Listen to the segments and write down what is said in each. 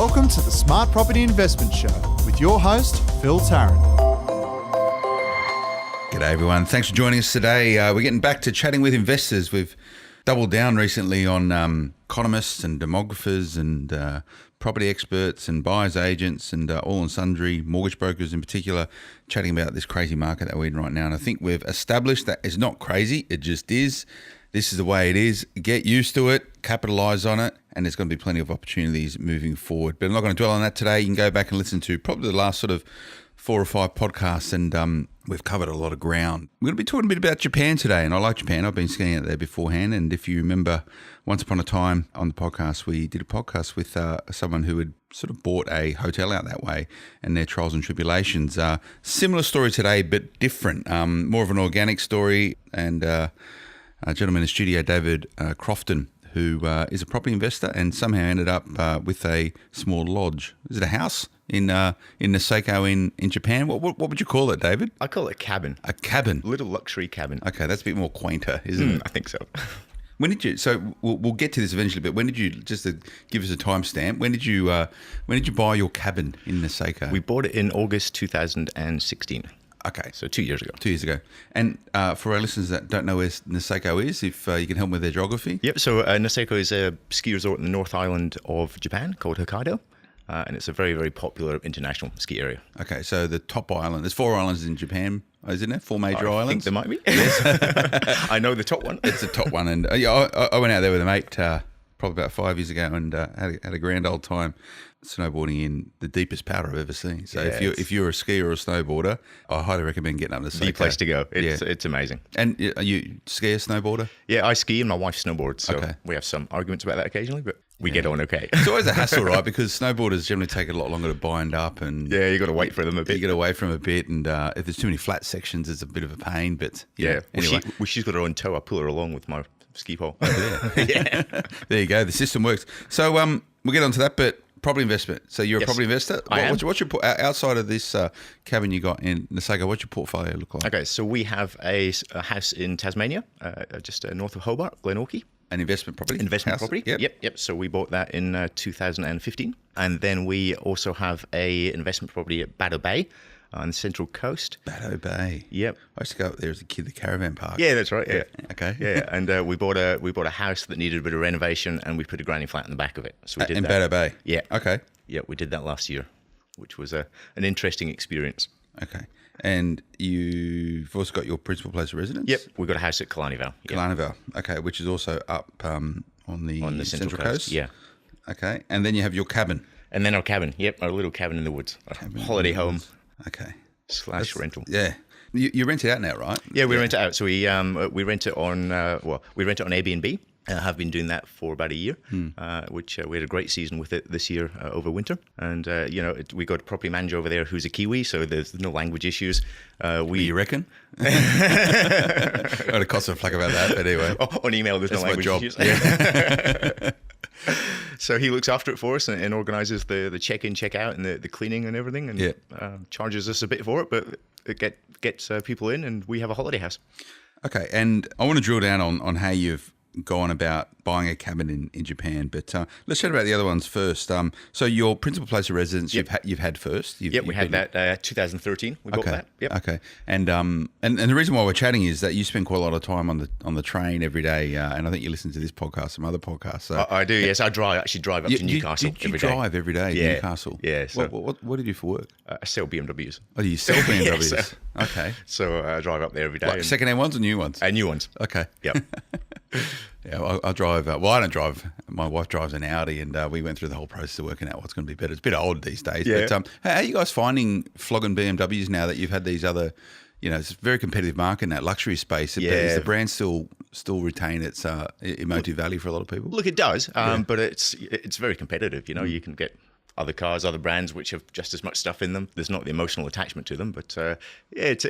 Welcome to the Smart Property Investment Show with your host, Phil Tarrant. G'day everyone. Thanks for joining us today. We're getting back to chatting with investors. We've doubled down recently on economists and demographers and property experts and buyers agents and all and sundry mortgage brokers in particular, chatting about this crazy market that we're in right now. And I think we've established that it's not crazy, it just is. This is the way it is. Get used to it, capitalize on it, and there's going to be plenty of opportunities moving forward. But I'm not going to dwell on that today. You can go back and listen to probably the last sort of 4 or 5 podcasts, and we've covered a lot of ground. We're going to be talking a bit about Japan today, and I like Japan. I've been skiing out there beforehand, and if you remember, once upon a time on the podcast, we did a podcast with someone who had sort of bought a hotel out that way and their trials and tribulations. Similar story today, but different. More of an organic story, and a gentleman in the studio, David Crofton, who is a property investor and somehow ended up with a small lodge. Is it a house in Niseko in Japan? What would you call it, David? I call it a cabin. A cabin? Little luxury cabin. Okay, that's a bit more quainter, isn't it? I think so. When did you? So we'll get to this eventually. But when did you? Just to give us a timestamp. When did you buy your cabin in Niseko? We bought it in August 2016. Okay, So 2 years ago. 2 years ago. And for our listeners that don't know where Niseko is, if you can help with their geography. Yep. So Niseko is a ski resort in the North Island of Japan called Hokkaido. And it's a very, very popular international ski area. Okay, so the top island. There's 4 islands in Japan, isn't there? 4 major islands. I think there might be. Yes. I know the top one. It's the top one. And I went out there with a mate probably about 5 years ago and had a grand old time snowboarding in the deepest powder I've ever seen. So if you're a skier or a snowboarder, I highly recommend getting up to Niseko. The place to go. It's amazing. And are you skier, snowboarder? Yeah, I ski and my wife snowboards. So we have some arguments about that occasionally, but we get on okay. It's always a hassle, right? Because snowboarders generally take a lot longer to bind up, and you got to wait for them a bit. You got to wait for them a bit, and if there's too many flat sections, it's a bit of a pain. But anyway, she's got her own tow. I pull her along with my ski pole. Yeah. There you go. The system works. So we'll get onto that, but property investment. So you're a property investor. I am. What's your outside of this cabin you got in Niseko? What's your portfolio look like? Okay, so we have a house in Tasmania, just north of Hobart, Glenorchy. An investment property? Investment house? property. Yep. So we bought that in 2015. And then we also have a investment property at Baddo Bay on the Central Coast. Baddo Bay. Yep. I used to go up there as a kid, the caravan park. Yeah, that's right. Yeah. Okay. Yeah, and we bought a house that needed a bit of renovation, and we put a granny flat in the back of it. So we did in that. Baddo Bay? Yeah. Okay. Yeah, we did that last year, which was an interesting experience. Okay. And you've also got your principal place of residence? Yep. We've got a house at Killarney Vale. Killarney Vale. Okay, which is also up on the Central Coast? Yeah. Okay. And then you have your cabin? And then our cabin. Yep, our little cabin in the woods. Holiday home. Okay. / rental. Yeah. You rent it out now, right? Yeah, we rent it out. So we rent it on we rent it on Airbnb. Have been doing that for about a year, which we had a great season with it this year over winter. And we got a property manager over there who's a Kiwi, so there's no language issues. You reckon? I got a cost of flack about that, but anyway. On email, there's no language issues. Yeah. So he looks after it for us and organises the check-in, check-out, and the cleaning and everything, and charges us a bit for it, but it gets people in, and we have a holiday house. Okay, and I want to drill down on how you've gone about buying a cabin in Japan, but let's chat about the other ones first. So your principal place of residence, you've had first. We had that 2013. We bought that. Yep. Okay, and the reason why we're chatting is that you spend quite a lot of time on the train every day, and I think you listen to this podcast, some other podcasts. So I do. Yes, I actually drive up to Newcastle every day. You drive every day to Newcastle. Yeah. So what do you do for work? I sell BMWs. Oh, you sell BMWs? Yes. Okay. So I drive up there every day. Like second-hand ones or new ones? New ones. Okay. Yep. Yeah, I drive. Well, I don't drive. My wife drives an Audi, and we went through the whole process of working out what's going to be better. It's a bit old these days. Yeah. But how are you guys finding flogging BMWs now that you've had these other? It's a very competitive market in that luxury space. Yeah. Does the brand still retain its emotive value for a lot of people? Look, it does, but it's very competitive. You can get other cars, other brands which have just as much stuff in them. There's not the emotional attachment to them, but it's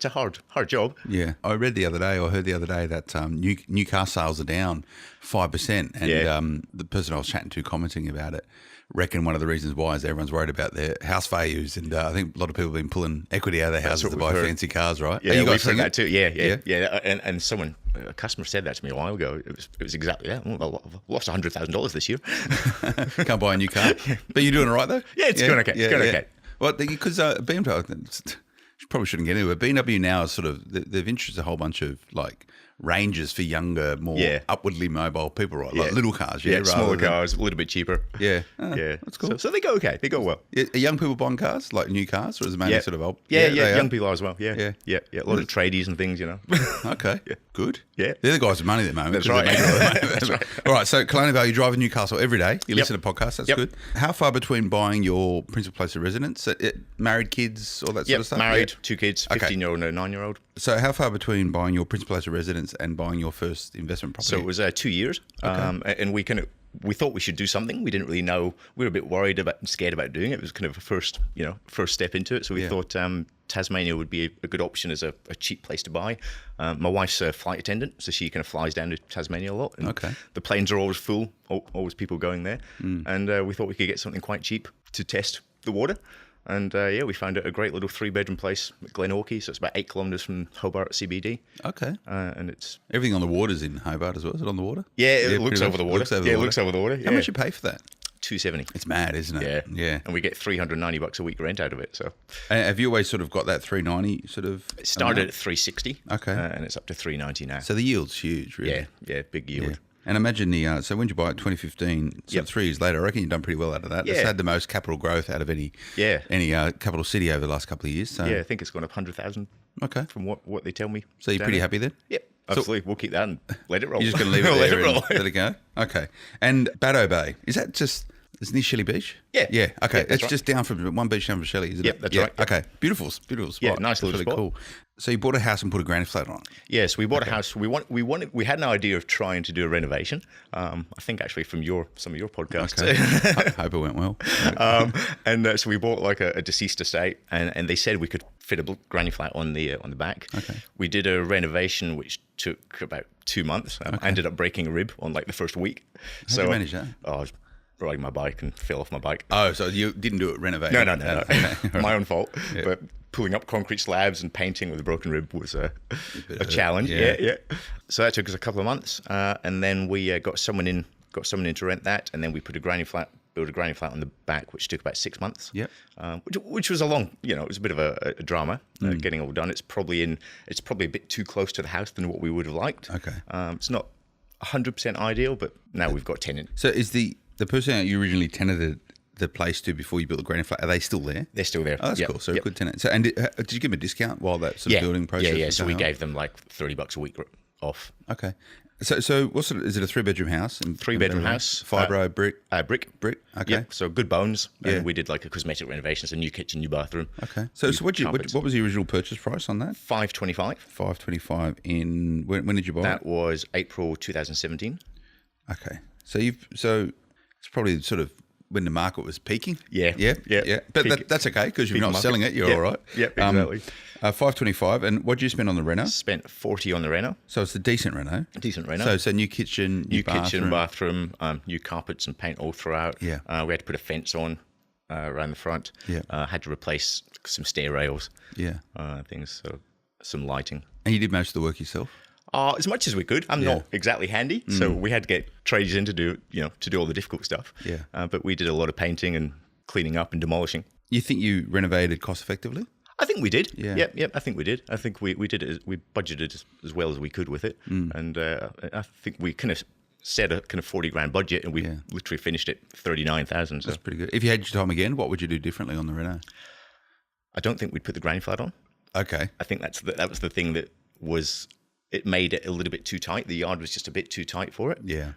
a hard job. Yeah, I read the other day, or heard the other day that new car sales are down 5%. And the person I was chatting to commenting about it reckon one of the reasons why is everyone's worried about their house values. And I think a lot of people have been pulling equity out of their houses to buy fancy cars, right? Yeah, we've heard that too. Yeah. And someone, a customer said that to me a while ago. It was exactly that. Well, I've lost $100,000 this year. Can't buy a new car. But you're doing all right, though? Yeah, it's going okay. It's going okay. Well, because BMW, probably shouldn't get into it. BMW now is sort of, they've introduced a whole bunch of like ranges for younger, more upwardly mobile people, right? Like little cars, smaller cars, a little bit cheaper. Yeah, that's cool. So they go okay. They go well. Are young people buying cars, like new cars, or is it mainly sort of old? Yeah, young people are as well. Yeah. A lot of tradies and things, Okay, good. Yeah. They're the guys with money at the moment. That's right. That's right. All right, so Colonial Vale, you drive a Newcastle every day. You listen to podcasts, that's good. How far between buying your principal place of residence? Married, kids, all that sort of stuff? Married, 2 kids, 15-year-old and a 9-year-old. So how far between buying your principal place of residence and buying your first investment property? So it was 2 years, and we thought we should do something. We didn't really know. We were a bit worried about and scared about doing it. It was kind of a first step into it. So we thought Tasmania would be a good option as a cheap place to buy. My wife's a flight attendant, so she kind of flies down to Tasmania a lot. And the planes are always full, always people going there. And we thought we could get something quite cheap to test the water. And we found a great little 3-bedroom place at Glenorchy. So it's about 8 kilometres from Hobart CBD. Okay. And it's everything on the water's in Hobart as well. Is it on the water? Yeah, it looks over the water. It looks over the water. How much you pay for that? $270. It's mad, isn't it? Yeah. And we get $390 a week rent out of it. So, and have you always sort of got that $390 sort of? It started at $360. Okay. And it's up to $390 now. So the yield's huge, really. Yeah, big yield. Yeah. And imagine so when you buy it 2015, so 3 years later, I reckon you've done pretty well out of that. It's had the most capital growth out of any capital city over the last couple of years. So. Yeah, I think it's gone up 100,000. Okay. From what they tell me. So you're pretty happy then? Yep. Absolutely. We'll keep that and let it roll. You're just going to leave it there and let it go? Okay. And Baddo Bay, is that just... Is it near Shelley Beach? Yeah. Yeah, okay. Yeah, it's just down from one beach down from Shelley, isn't it? Yep, that's right. Okay. Beautiful spot. Yeah, nice little spot. Cool. So you bought a house and put a granny flat on? Yes, we bought a house. We had an idea of trying to do a renovation. I think actually from some of your podcasts. Okay. I hope it went well. And so we bought like a deceased estate, and they said we could fit a granny flat on the back. Okay. We did a renovation which took about 2 months. I ended up breaking a rib on like the first week. How did you manage that? I was riding my bike and fell off my bike. Oh, so you didn't do it renovating? No. Okay. My own fault. Yeah. But pulling up concrete slabs and painting with a broken rib was a challenge. Yeah. So that took us a couple of months, and then we got someone in to rent that, and then we built a granny flat on the back, which took about 6 months. Yep. Which was a long, it was a bit of a drama getting all done. It's probably a bit too close to the house than what we would have liked. Okay. It's not 100% ideal, but now we've got tenant. So is the person that you originally tenanted the place to before you built the granny flat, are they still there? They're still there. Oh, that's cool. So a good tenant. So, and did you give them a discount while that sort of building process was going on? So we gave them like $30 a week off. Okay. So what sort of, is it a 3-bedroom house? 3-bedroom house. Fibro, brick? Brick. Okay. Yep. So good bones. Yeah. And we did like a cosmetic renovation, so new kitchen, new bathroom. Okay. So what was the original purchase price on that? $525. $525 in, when did you buy it? That was April 2017. Okay. So it's probably sort of when the market was peaking. Yeah. But that's okay because you're not selling it. You're all right. Yeah, exactly. $525. And what did you spend on the reno? Spent $40 on the reno. So it's a decent reno. So new kitchen, new bathroom, new carpets and paint all throughout. Yeah. We had to put a fence on around the front. Yeah. Had to replace some stair rails. Yeah. Things. So some lighting. And you did most of the work yourself? As much as we could. I'm not exactly handy, so we had to get traders in to do all the difficult stuff. Yeah. But we did a lot of painting and cleaning up and demolishing. You think you renovated cost effectively? I think we did. Yeah. Yep. I think we did. I think we did it. We budgeted as well as we could with it, and I think we kind of set a kind of $40,000 budget, and we literally finished it $39,000. So. That's pretty good. If you had your time again, what would you do differently on the reno? I don't think we'd put the granny flat on. Okay. I think that was the thing that was. It made it a little bit too tight. The yard was just a bit too tight for it. Yeah.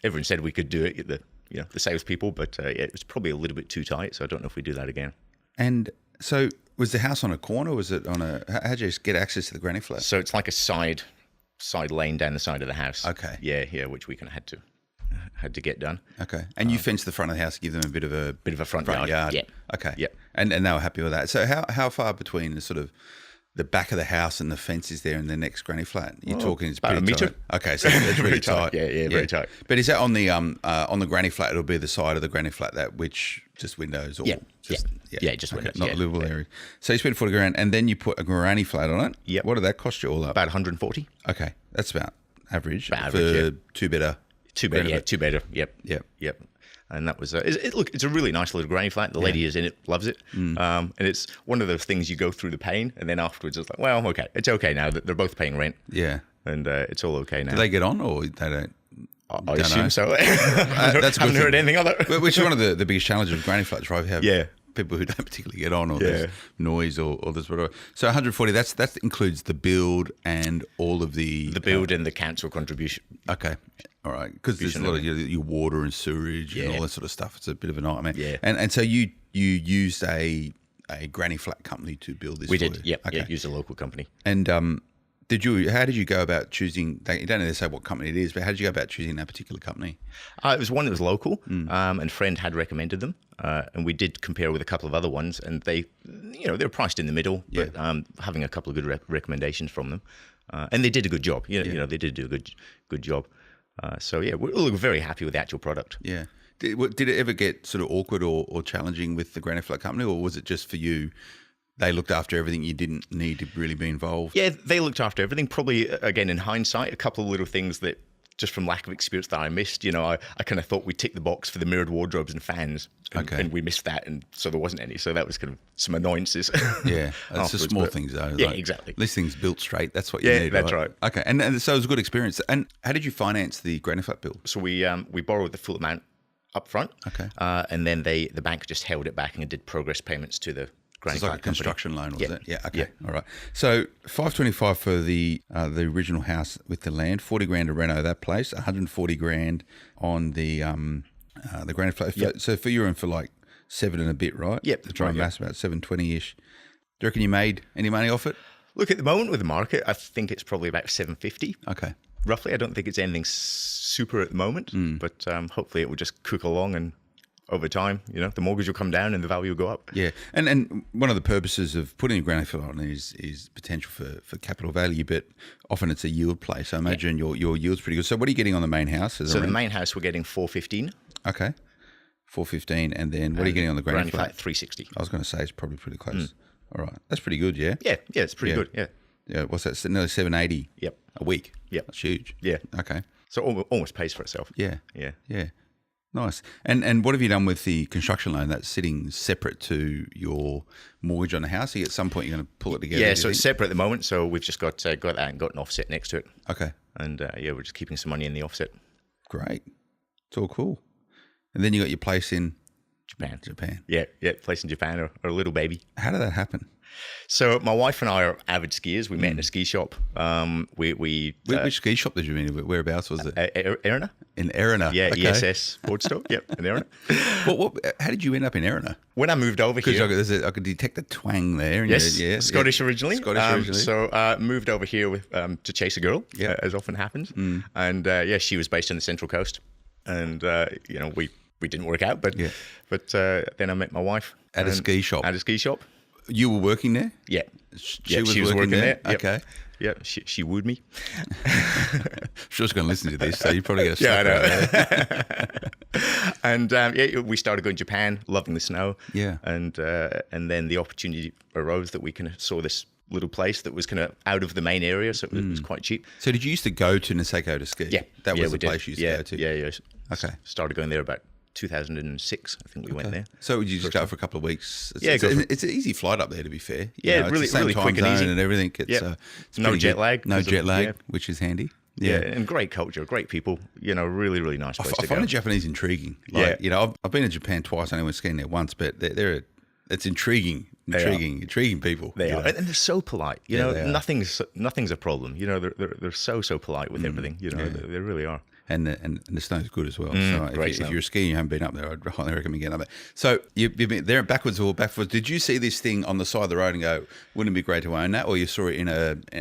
Everyone said we could do it, the salespeople, but it was probably a little bit too tight. So I don't know if we do that again. And so was the house on a corner? Was it on how'd you get access to the granny flat? So it's like a side lane down the side of the house. Okay. Yeah, which we kind of had to get done. Okay. And you fenced the front of the house to give them a bit of a front yard. Yeah. Okay. Yeah. And they were happy with that. So how far between the sort of the back of the house and the fence is there in the next granny flat? You're talking it's about pretty a metre. tight. Okay, so it's really Very tight. tight. Yeah, very tight. But is that on the granny flat? It'll be the side of the granny flat that which just windows or Yeah, just just windows, not yeah, livable yeah. area. So you spend 40 grand, and then you put a granny flat on it. Yep. What did that cost you all up? About 140. Okay, that's about average About for average, yeah. two better. Two better. Yep. Yep. And that was look. It's a really nice little granny flat. The lady is in it, loves it. And it's one of those things you go through the pain, and then afterwards it's like, well, okay, it's okay now that they're both paying rent. Yeah. And it's all okay now. Do they get on, or they don't? I assume know. so. That's a good haven't heard thing. anything other. Which is one of the biggest challenges of granny flats, right? We have Yeah. people who don't particularly get on, or there's noise, or there's whatever. So 140. That includes the build and all of the build and the council contribution. Okay. All right, because there's a lot of your water and sewerage and all that sort of stuff. It's a bit of a nightmare. Yeah. And so you used a granny flat company to build this. We for did. you? Yep. Okay. Yeah. Use a local company. And how did you go about choosing? You don't need to say what company it is, but how did you go about choosing that particular company? It was one that was local, and a friend had recommended them, and we did compare with a couple of other ones, and they were priced in the middle, but having a couple of good recommendations from them, and they did a good job. You know, they did do a good job. So yeah, we're very happy with the actual product. Yeah. Did it ever get sort of awkward or challenging with the granny flat company, or was it just for you? They looked after everything. You didn't need to really be involved. Yeah, they looked after everything. Probably, again, in hindsight, a couple of little things that just from lack of experience that I missed. You know, I kind of thought we ticked the box for the mirrored wardrobes and fans, and we missed that, and so there wasn't any. So that was kind of some annoyances. Yeah, it's just small things though. Yeah, exactly. This thing's built straight. That's what you need. Yeah, that's right. Okay, and so it was a good experience. And how did you finance the granny flat build? So we borrowed the full amount up front. Okay. And then the bank just held it back and did progress payments to the granny It's like flat a construction loan, was Yeah. it? Yeah. Okay. Yeah. All right. So 525 for the original house with the land, 40 grand to reno that place, 140 grand on the granny flat. Yep. So for you were in for like 7 and a bit, right? Yep, To that's try and right, mass about 720-ish. Do you reckon you made any money off it? Look, at the moment with the market, I think it's probably about 750. Okay. Roughly. I don't think it's anything super at the moment, but hopefully it will just cook along, and over time, the mortgage will come down and the value will go up. Yeah, and one of the purposes of putting a granny flat on is potential for capital value, but often it's a yield play. So I imagine your yield's pretty good. So what are you getting on the main house? So the main house, we're getting 415. Okay, 415, and then what are you getting on the granny flat? 360. I was going to say it's probably pretty close. All right, that's pretty good. Yeah. Yeah, it's pretty good. Yeah. Yeah. What's that? Nearly 780. Yep. A week. Yep. That's huge. Yeah. Okay. So almost pays for itself. Yeah. Yeah. Yeah. Nice. And what have you done with the construction loan that's sitting separate to your mortgage on the house? At some point, you're going to pull it together? Yeah, so it's separate at the moment. So we've just got that and got an offset next to it. Okay. And we're just keeping some money in the offset. Great. It's all cool. And then you got your place in Japan. Yeah, place in Japan, or a little baby. How did that happen? So my wife and I are avid skiers. We met in a ski shop. Which ski shop did you mean? Whereabouts was it? Erina. In Erina. Yeah, Okay. ESS Sports Store. Yep, in Erina. How did you end up in Erina? When I moved over here, Because I could detect the twang there. And Scottish originally. Scottish originally. So moved over here with to chase a girl, as often happens. And she was based on the Central Coast, and we didn't work out, but then I met my wife At a ski shop. At a ski shop. You were working there? Yeah. She was working there? Yep. Okay. Yeah, she wooed me. She was going to listen to this, so you probably get a And we started going to Japan, loving the snow. Yeah. And then the opportunity arose that we kind of saw this little place that was kind of out of the main area, so it was quite cheap. So did you used to go to Niseko to ski? Yeah. That was we the place you used to go to? Yeah. Okay. Started going there about 2006, I think we went there. So would you just go for a couple of weeks? It's an easy flight up there, to be fair. Yeah, it's the same really time quick and zone easy. and everything. It's no pretty jet good. lag. No jet lag, which is handy. Yeah, and great culture, great people. Really, really nice place to go. I find the Japanese intriguing. I've been to Japan twice. I only went skiing there once, but it's intriguing. Intriguing people. They are, and they're so polite. They are. Nothing's a problem. They're so polite with everything. They really are. And the snow's good as well. So if you're a skier and you haven't been up there, I'd highly recommend getting up there. So you've been there backwards or backwards. Did you see this thing on the side of the road and go, wouldn't it be great to own that? Or you saw it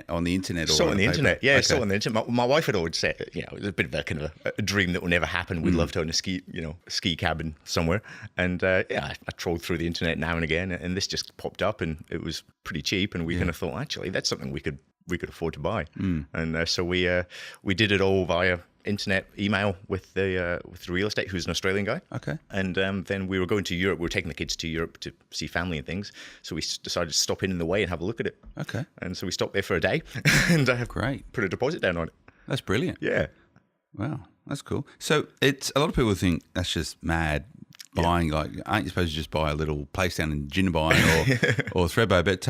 on the internet? Or saw it on the internet. Yeah, okay. saw it on the internet. My wife had always said, it was a bit of a kind of a dream that will never happen. We'd love to own a ski cabin somewhere. And I trolled through the internet now and again, and this just popped up, and it was pretty cheap. And we kind of thought, actually, that's something we could afford to buy. And so we did it all via internet email with the real estate, who's an Australian guy. Okay. And then we were going to Europe. We were taking the kids to Europe to see family and things. So we decided to stop in the way and have a look at it. Okay. And so we stopped there for a day and great. Put a deposit down on it. That's brilliant. Yeah. Wow, that's cool. So it's a lot of people think that's just mad buying. Like, aren't you supposed to just buy a little place down in Jindabyne or Thredbo? But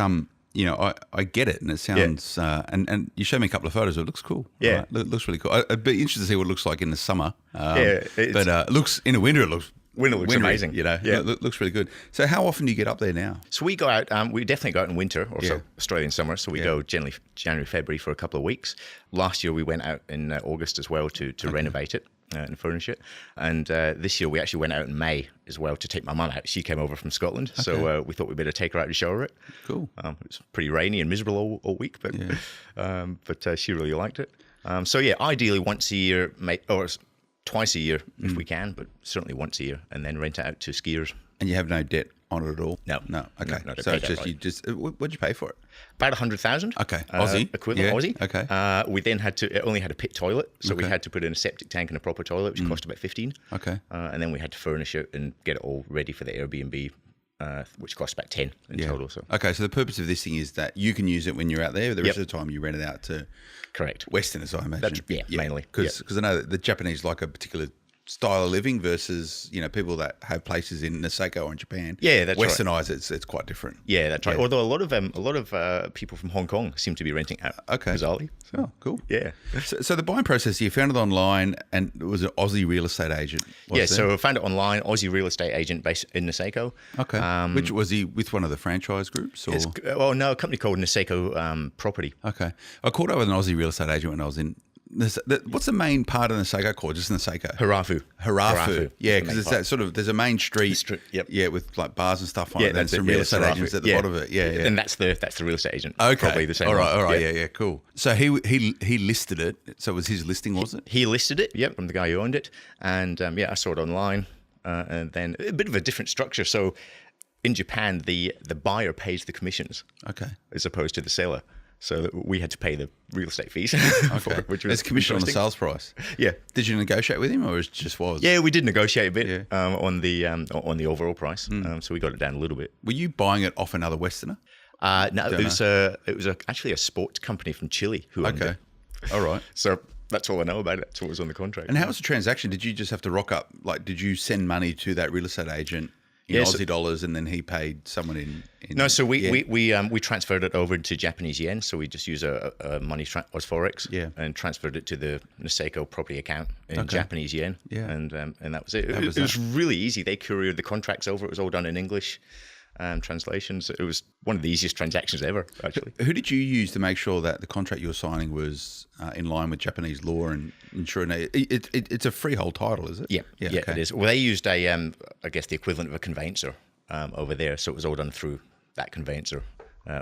I get it, and it sounds. And you showed me a couple of photos. It looks cool. Yeah, right? It looks really cool. I'd be interested to see what it looks like in the summer. But it looks in the winter. It looks. Winter looks amazing. It looks really good. So how often do you get up there now? So we go out, we definitely go out in winter, so Australian summer. So we go generally January, February for a couple of weeks. Last year we went out in August as well to renovate it and furnish it. And this year we actually went out in May as well to take my mum out. She came over from Scotland. Okay. So we thought we'd better take her out to show her it. Cool. It was pretty rainy and miserable all week, but she really liked it. Ideally once a year, or twice a year if we can, but certainly once a year, and then rent it out to skiers. And you have no debt on it at all? No. Okay. No, so it's just what'd you pay for it? About 100,000. Okay. Aussie equivalent Aussie. Okay. We then it only had a pit toilet, so we had to put in a septic tank and a proper toilet, which cost about 15. Okay. And then we had to furnish it and get it all ready for the Airbnb, which cost about 10 in total. So. Okay, so the purpose of this thing is that you can use it when you're out there. The rest of the time you rent it out to correct Westerners, I imagine. Mainly. Because I know that the Japanese like a particular style of living versus people that have places in Niseko or in Japan. Yeah, that's Westernized, right. It's quite different. Yeah, that's right. Although a lot of people from Hong Kong seem to be renting out. Okay, bizarrely. So, oh, cool. Yeah. So the buying process, you found it online, and it was an Aussie real estate agent. So I found it online. Aussie real estate agent based in Niseko. Okay. Which was he with one of the franchise groups? Or? A company called Niseko Property. Okay. I caught up with an Aussie real estate agent when I was in. What's the main part of Niseko called? Just Niseko? Harafu. Yeah, because it's that sort of, there's a main street. Yeah, with like bars and stuff on it. And some real estate agents at the bottom of it. Yeah. And that's the real estate agent. Okay. Probably the same. All right. Yeah, cool. So he listed it. So it was his listing, was it? He listed it, from the guy who owned it. And I saw it online. And then a bit of a different structure. So in Japan, the buyer pays the commissions. Okay. As opposed to the seller. So we had to pay the real estate fees. Okay. Which was it's commission on the sales price. Yeah. Did you negotiate with him, or it just was? Yeah, we did negotiate a bit on the overall price. So we got it down a little bit. Were you buying it off another Westerner? No, it was actually a sports company from Chile who owned it. All right. So that's all I know about it. That's what was on the contract. And how was the transaction? Did you just have to rock up? Like, did you send money to that real estate agent in Aussie dollars, and then he paid someone in no, so we transferred it over to Japanese yen. So we just use a money as forex, and transferred it to the Niseko property account in Japanese yen, and that was it. It was really easy. They couriered the contracts over. It was all done in English. Translations. It was one of the easiest transactions ever, actually. Who did you use to make sure that the contract you were signing was in line with Japanese law and ensuring it's a freehold title, is it? Yeah, okay. It is. Well, they used I guess the equivalent of a conveyancer over there, so it was all done through that conveyancer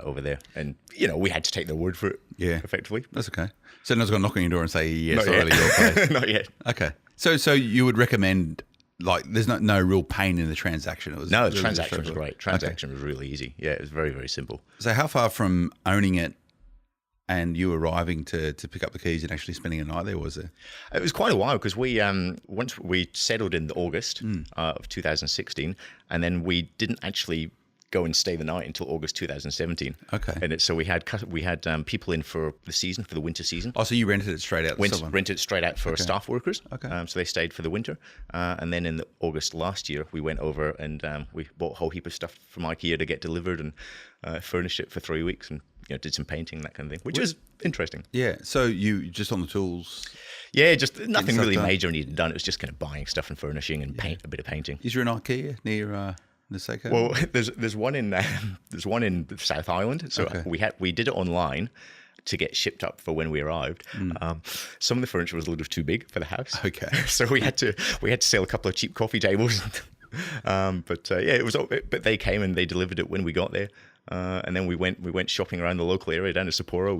over there, and we had to take their word for it. Yeah, effectively. That's okay. So no one's going to knock on your door and say yes, not really your place. Not yet. Okay. So you would recommend. Like, there's no real pain in the transaction. The transaction was great. Transaction was really easy. Yeah, it was very, very simple. So how far from owning it and you arriving to pick up the keys and actually spending a night there was it? It was quite a while because we once we settled in August of 2016, and then we didn't actually go and stay the night until August 2017. Okay. And so we had people in for the winter season. Oh, so you rented it straight out? Rented it straight out for staff workers. Okay. So they stayed for the winter. And then in August last year, we went over and we bought a whole heap of stuff from IKEA to get delivered and furnished it for 3 weeks and did some painting, that kind of thing, which was interesting. Yeah. So you just on the tools? Yeah, just nothing really major needed done. It was just kind of buying stuff and furnishing and a bit of painting. Is there an IKEA near Niseko? Well, there's one in South Island. So we did it online. to get shipped up for when we arrived. Some of the furniture was a little too big for the house. Okay. So we had to sell a couple of cheap coffee tables. But it was. But they came and they delivered it when we got there. And then we went shopping around the local area down to Sapporo.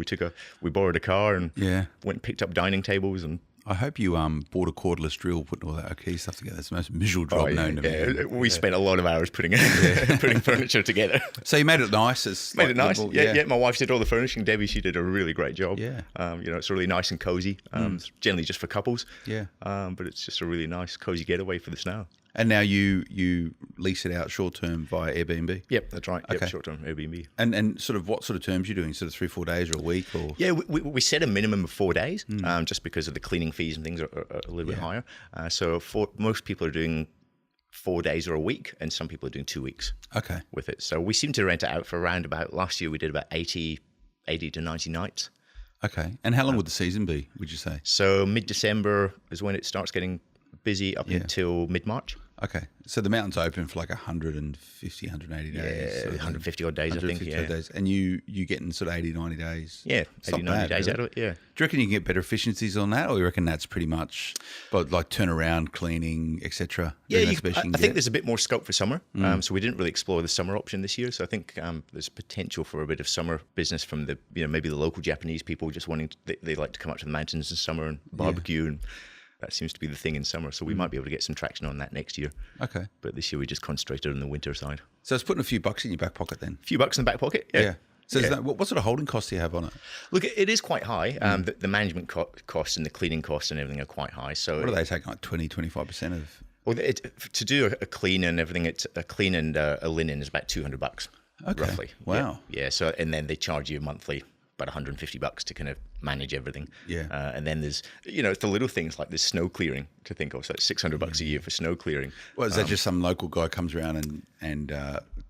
We borrowed a car and went and picked up dining tables. And I hope you bought a cordless drill, putting all that IKEA stuff together. It's the most miserable job known to me. We spent a lot of hours putting furniture together. So you made it nice. Made it nice. Yeah. My wife did all the furnishing. Debbie, she did a really great job. Yeah. It's really nice and cozy. It's generally just for couples. Yeah. But it's just a really nice, cozy getaway for the snow. And now you lease it out short term via Airbnb? Yep, that's right. Okay. Yep, short term Airbnb. And sort of what sort of terms you're doing? Sort of 3-4 days or a week? Or Yeah, we set a minimum of 4 days, just because of the cleaning fees and things are a little bit higher. So most people are doing 4 days or a week, and some people are doing 2 weeks. Okay. With it. So we seem to rent it out for around about, last year we did about 80 to 90 nights. Okay. And how long would the season be, would you say? So mid-December is when it starts getting busy up until mid-March. Okay. So the mountain's open for like 150, 180 days. Yeah, sort of 150 odd days, I think. 150 odd days. And you getting sort of 80, 90 days? Yeah, It's 80, not 90 bad, days really. out of it, yeah. Do you reckon you can get better efficiencies on that, or you reckon that's pretty much like turnaround, cleaning, etc.? Yeah, I think there's a bit more scope for summer. So we didn't really explore the summer option this year. So I think there's potential for a bit of summer business from the maybe the local Japanese people just wanting they like to come up to the mountains in summer and barbecue, and that seems to be the thing in summer. So we might be able to get some traction on that next year. Okay. But this year we just concentrated on the winter side. So it's putting a few bucks in your back pocket then? A few bucks in the back pocket. Yeah. So is that, what sort of holding costs do you have on it? Look, it is quite high. The management costs and the cleaning costs and everything are quite high. So What are they taking, like 20, 25% of? Well, to do a clean and everything, it's a clean and a linen is about $200, roughly. Wow. Yeah. So and then they charge you monthly about $150 to kind of manage everything. Yeah. And then there's it's the little things like this snow clearing to think of. So it's $600 a year for snow clearing. Well, is that just some local guy comes around and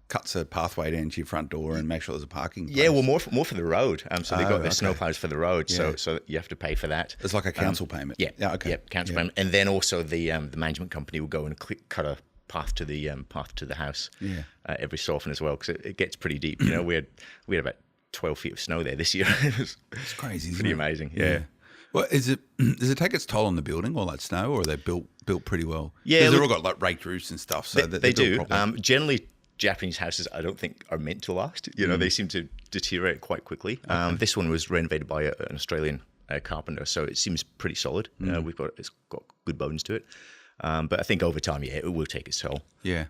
cuts a pathway down to your front door and makes sure there's a parking place? Yeah, well, more for the road. So they've got their snow plows for the road. Yeah. So you have to pay for that. It's like a council payment. Yeah. Okay. Yeah, council payment. And then also the management company will go and cut a path to the house. Yeah. Every so often as well, because it gets pretty deep. We had about 12 feet of snow there this year. It's crazy, isn't pretty it? amazing. Yeah. Well, does it take its toll on the building, all that snow, or are they built pretty well? Yeah, 'Cause they've all got like raked roofs and stuff. So They built do. properly. Generally, Japanese houses I don't think are meant to last. They seem to deteriorate quite quickly. This one was renovated by an Australian carpenter, so it seems pretty solid. It's got good bones to it. But I think over time, it will take its toll. Yeah,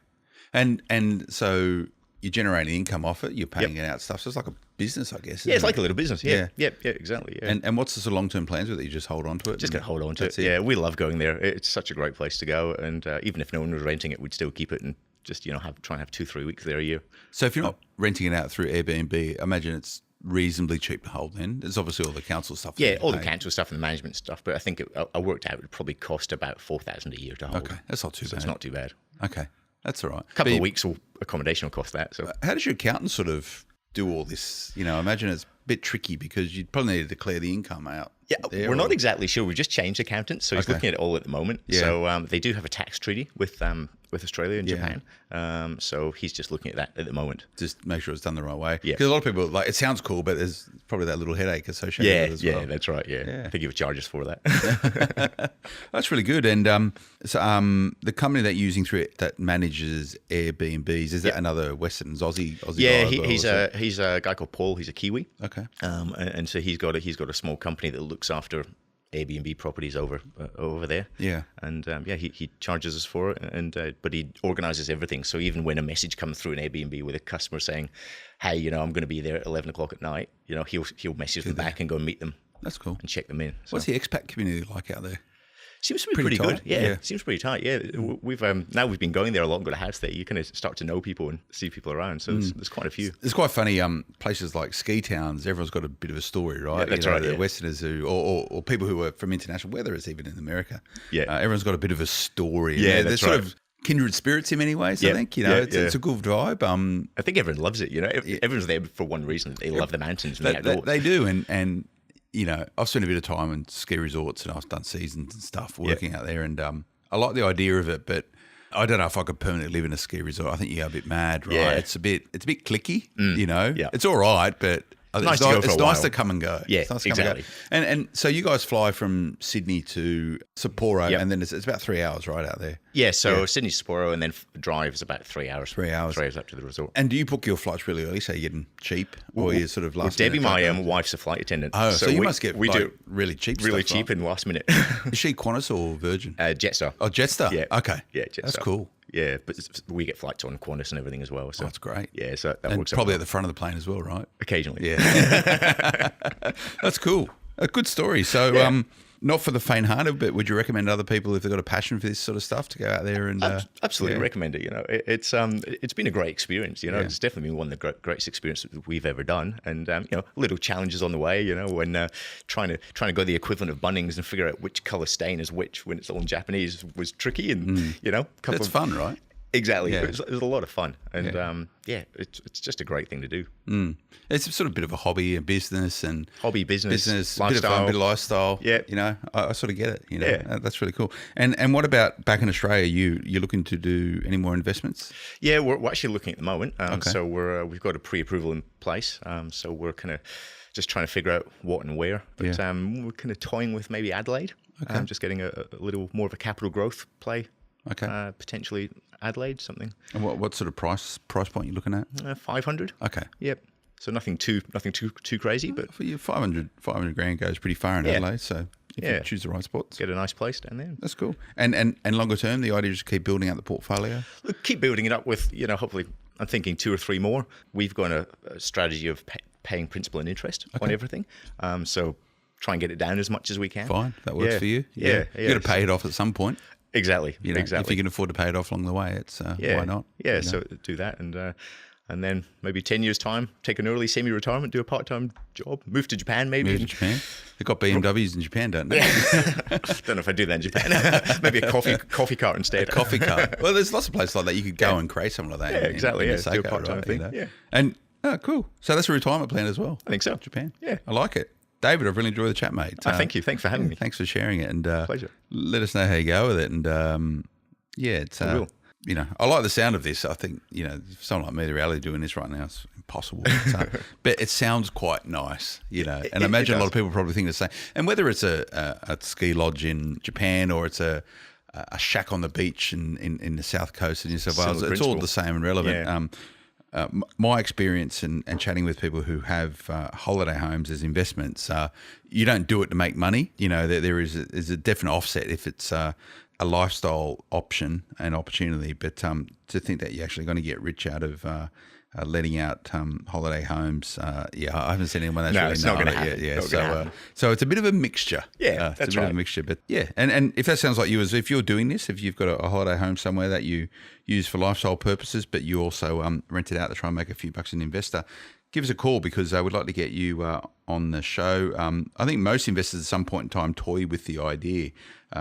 and so you're generating income off it. You're paying it out stuff. So it's like a business, I guess. Yeah, it's isn't like it? a little business. Yeah, exactly. Yeah. And what's the sort of long-term plans with it? You just hold on to it? Just going to hold on to That's it. Yeah, we love going there. It's such a great place to go. And even if no one was renting it, we'd still keep it and just, try and have 2-3 weeks there a year. So if you're not renting it out through Airbnb, I imagine it's reasonably cheap to hold then. There's obviously all the council stuff. Yeah, all the council stuff and the management stuff. But I think I worked out it would probably cost about $4,000 a year to hold. Okay, that's not too bad. It's not too bad. Okay, that's all right. A couple of weeks accommodation will cost that. So How does your accountant sort of do all this? I imagine it's a bit tricky because you'd probably need to declare the income out. Yeah, we're not exactly sure. We've just changed accountants, so he's looking at it all at the moment. Yeah. So they do have a tax treaty with Australia and Japan. So he's just looking at that at the moment. Just make sure it's done the right way. Yeah. Because a lot of people, it sounds cool, but there's probably that little headache associated with it as well. Yeah, that's right. Yeah. They give charges for that. That's really good. And so the company that you're using through it that manages Airbnbs, is that another Western Aussie Yeah, guy? he's a guy called Paul. He's a Kiwi. Okay. And so he's got a small company that looks after Airbnb properties over there. Yeah. And he charges us for it, and but he organises everything. So even when a message comes through an Airbnb with a customer saying, "Hey, I'm going to be there at 11 o'clock at night," he'll message them back and go and meet them. That's cool. And check them in. So. What's the expat community like out there? Seems to be Pretty pretty tight? good. Yeah, Yeah. seems pretty tight. Yeah, we've now we've been going there a lot and got a house there. You kind of start to know people and see people around. So there's quite a few. It's quite funny. Places like ski towns, everyone's got a bit of a story, right? Yeah, that's right. The Yeah. Westerners who, or people who are from international, whether it's even in America. Yeah. Everyone's got a bit of a story. Yeah, they're that's sort right. of kindred spirits in many ways. I Yeah, think it's a good vibe. I think everyone loves it. Everyone's there for one reason. They love the mountains and the outdoors. They do, and I've spent a bit of time in ski resorts and I've done seasons and stuff working out there, and I like the idea of it, but I don't know if I could permanently live in a ski resort. I think you go a bit mad, right? Yeah. It's a bit cliquey, Yeah. It's all right, but Nice to go for a It's while. nice to come and go. Yeah, It's nice to come and go. exactly. And so you guys fly from Sydney to Sapporo, Yep. and then it's about 3 hours right out there. Yeah, so Sydney to Sapporo, and then drive is about 3 hours. 3 hours. 3 hours up to the resort. And do you book your flights really early, so you're getting cheap, or you're sort of last Debbie, minute? my wife's a flight attendant. Oh, so you we, must get we like, do really cheap really stuff, cheap right? and last minute. Is she Qantas or Virgin? Jetstar. Oh, Jetstar. Yeah. Okay. Yeah, Jetstar. That's cool. Yeah, but we get flights on Qantas and everything as well. So That's great. Yeah, so that And works out probably well. at the front of the plane as well, right? Occasionally. Yeah. That's cool. A good story. So, not for the faint-hearted, but would you recommend other people, if they've got a passion for this sort of stuff, to go out there and Absolutely recommend it. You know, it's been a great experience. You know, it's definitely been one of the greatest experiences that we've ever done. And you know, little challenges on the way. You know, when trying to go the equivalent of Bunnings and figure out which color stain is which when it's all in Japanese was tricky. And you know, That's fun, right? Exactly. Yeah. It was a lot of fun, and it's just a great thing to do. It's sort of a bit of a hobby, a business, and Business, a bit of lifestyle. fun, a bit of lifestyle. Yeah. You know, I sort of get it. You know, Yeah. That's really cool. And what about back in Australia? You're looking to do any more investments? Yeah, we're actually looking at the moment. Okay. So we've got a pre-approval in place. So we're kind of just trying to figure out what and where. But we're kind of toying with maybe Adelaide. Okay. Just getting a little more of a capital growth play. Okay. Potentially Adelaide, something. And what sort of price point are you looking at? 500. Okay. Yep. So nothing too crazy, but For you, 500 grand goes pretty far in Adelaide. So if you choose the right spots, get a nice place down there. that's cool. And longer term, the idea is to keep building out the portfolio. Look, keep building it up with, you know, hopefully, I'm thinking 2 or 3 more. We've got a strategy of paying principal and interest on everything. So try and get it down as much as we can. Fine, that works for you. Yeah. You got to pay it off at some point. Exactly. You know, If you can afford to pay it off along the way, it's why not? Yeah, you know? so do that, and then maybe 10 years' time, take an early semi-retirement, do a part-time job, move to Japan maybe. Move to Japan. They've got BMWs in Japan, don't they? Don't know if I do that in Japan. Maybe a coffee cart instead. Coffee car. Well, there's lots of places like that. You could go and create something like that. Yeah, exactly. in Do a Niseko, part-time right, thing. you know? Yeah. And cool. So that's a retirement plan as well. I think so. Japan. Yeah. I like it. David, I've really enjoyed the chat, mate. Thank you. Thanks for having me. Thanks for sharing it, and Pleasure. let us know how you go with it. And it's will. you know, I like the sound of this. I think, you know, someone like me, the reality doing this right now is impossible. But it sounds quite nice, you know. And I imagine a lot of people probably think the same. And whether it's a ski lodge in Japan or it's a shack on the beach in the south coast of New South Wales, Similar it's all principle. the same and relevant. Yeah. My experience and chatting with people who have holiday homes as investments, you don't do it to make money. You know, there is a definite offset if it's a lifestyle option and opportunity. But to think that you're actually going to get rich out of letting out holiday homes, I haven't seen anyone that's No, really it's not nailed gonna it happen. yet. Not gonna happen. So it's a bit of a mixture. Yeah, it's that's a bit of right. a mixture. But yeah, and if that sounds like you, if you're doing this, if you've got a holiday home somewhere that you use for lifestyle purposes, but you also rent it out to try and make a few bucks an investor, give us a call because we'd like to get you on the show. I think most investors at some point in time toy with the idea.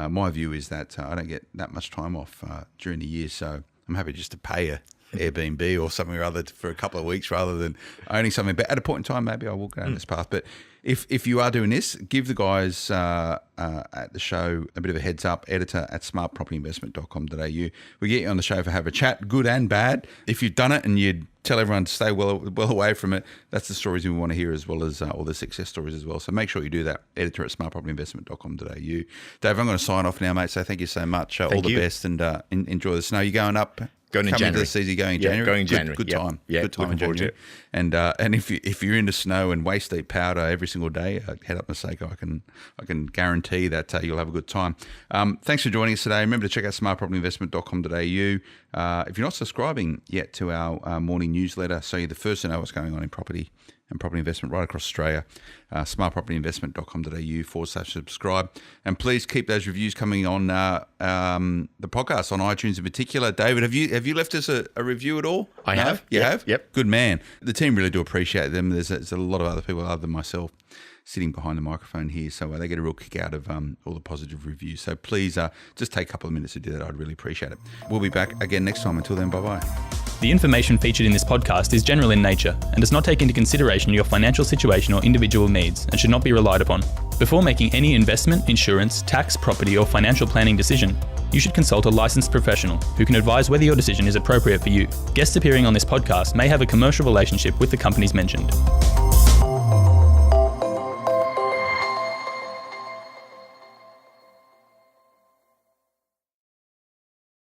My view is that I don't get that much time off during the year, so I'm happy just to pay a Airbnb or something or other for a couple of weeks rather than owning something. But at a point in time, maybe I will go down this path. But if you are doing this, give the guys at the show a bit of a heads up. Editor at smartpropertyinvestment.com.au. We get you on the show for have a chat, good and bad. If you've done it and you'd tell everyone to stay well away from it, that's the stories we want to hear, as well as all the success stories as well. So make sure you do that. Editor at smartpropertyinvestment.com.au. Dave, I'm going to sign off now, mate. So thank you so much. All the best, and enjoy the snow. You're going up. Going in Coming January. to the season, going in Yeah, January. going in January. Good Yep. time. Yeah, Good time in looking forward to January. it. And if you're into snow and waist deep powder every single day, head up Niseko. I can guarantee that you'll have a good time. Thanks for joining us today. Remember to check out smartpropertyinvestment.com.au. If you're not subscribing yet to our morning newsletter, so you're the first to know what's going on in property and property investment right across Australia, smartpropertyinvestment.com.au/subscribe. And please keep those reviews coming on the podcast, on iTunes in particular. David, have you left us a review at all? I have. You Yep, have? yep. Good man. The team really do appreciate them. There's a lot of other people other than myself sitting behind the microphone here, so they get a real kick out of all the positive reviews. So please just take a couple of minutes to do that. I'd really appreciate it. We'll be back again next time. Until then, bye-bye. The information featured in this podcast is general in nature and does not take into consideration your financial situation or individual needs and should not be relied upon. Before making any investment, insurance, tax, property, or financial planning decision, you should consult a licensed professional who can advise whether your decision is appropriate for you. Guests appearing on this podcast may have a commercial relationship with the companies mentioned.